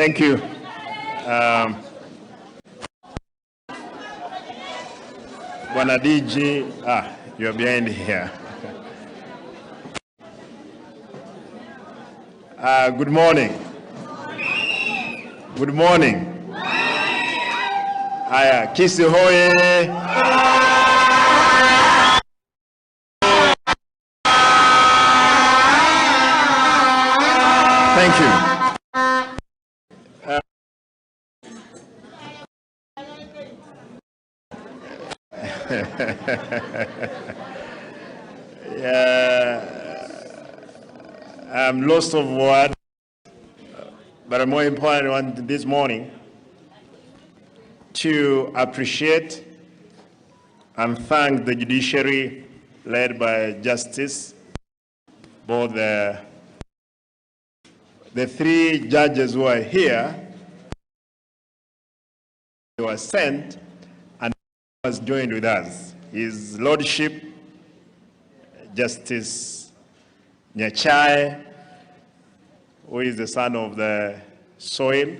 Thank you. Bwana DG, you're behind here. Good morning. Good morning. Aya, Kisi hoye. Thank you. I'm lost of words, but a more important one this morning to appreciate and thank the judiciary led by Justice, both the three judges who are here. They were sent and was joined with us. His Lordship, Justice Nyachai, who is the son of the soil,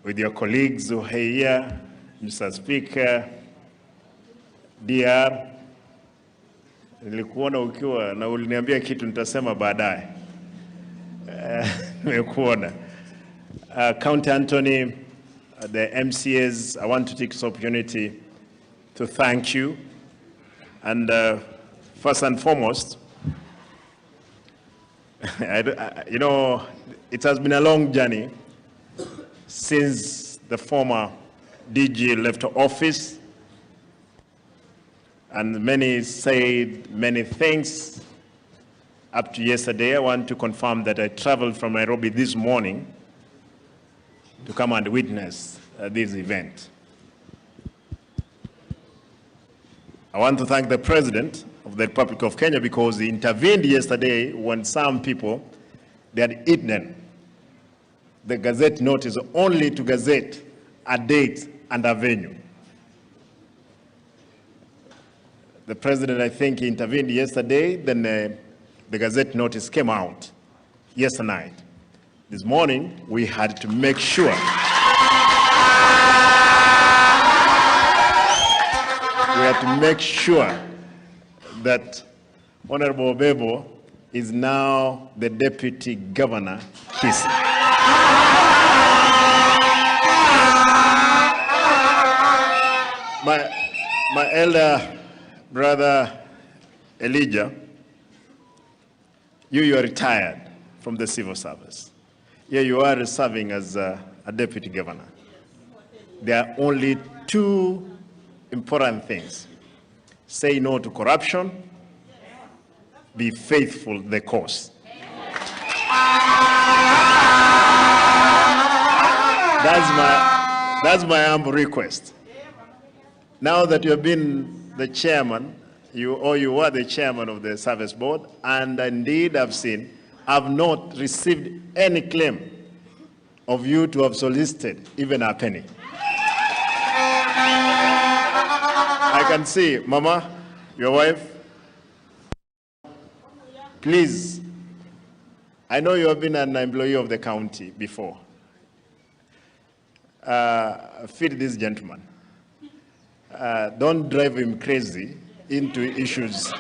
with your colleagues who are here, Mr. Speaker, DR, nilikuona ukiwa na uliniambia kitu nitasema baadaye. Nimekuona. County Anthony, the MCAs, I want to take this opportunity to thank you. And first and foremost, you know, it has been a long journey since the former DG left office, and many said many things. Up to yesterday, I want to confirm that I traveled from Nairobi this morning to come and witness this event. I want to thank the President of the Republic of Kenya because he intervened yesterday when some people, they had eaten the Gazette notice only to gazette a date and a venue. The President, I think, he intervened yesterday, then the Gazette notice came out yesterday night. This morning, we had to make sure that Honorable Obebo is now the Deputy Governor, Kisi. My elder brother, Elijah, you are retired from the civil service. Here you are serving as a Deputy Governor. There are only two important things. Say no to corruption, be faithful to the cause. That's my humble request. Now that you have been the chairman, you were the chairman of the service board, and indeed I've not received any claim of you to have solicited even a penny. I can see, Mama, your wife, please, I know you have been an employee of the county before. Feed this gentleman. Don't drive him crazy into issues,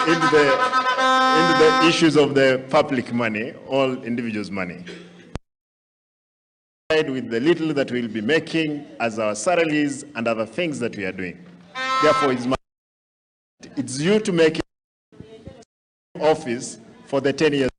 into the issues of the public money, all individuals' money. With the little that we'll be making as our salaries and other things that we are doing. Therefore, it's you to make office for the 10 years.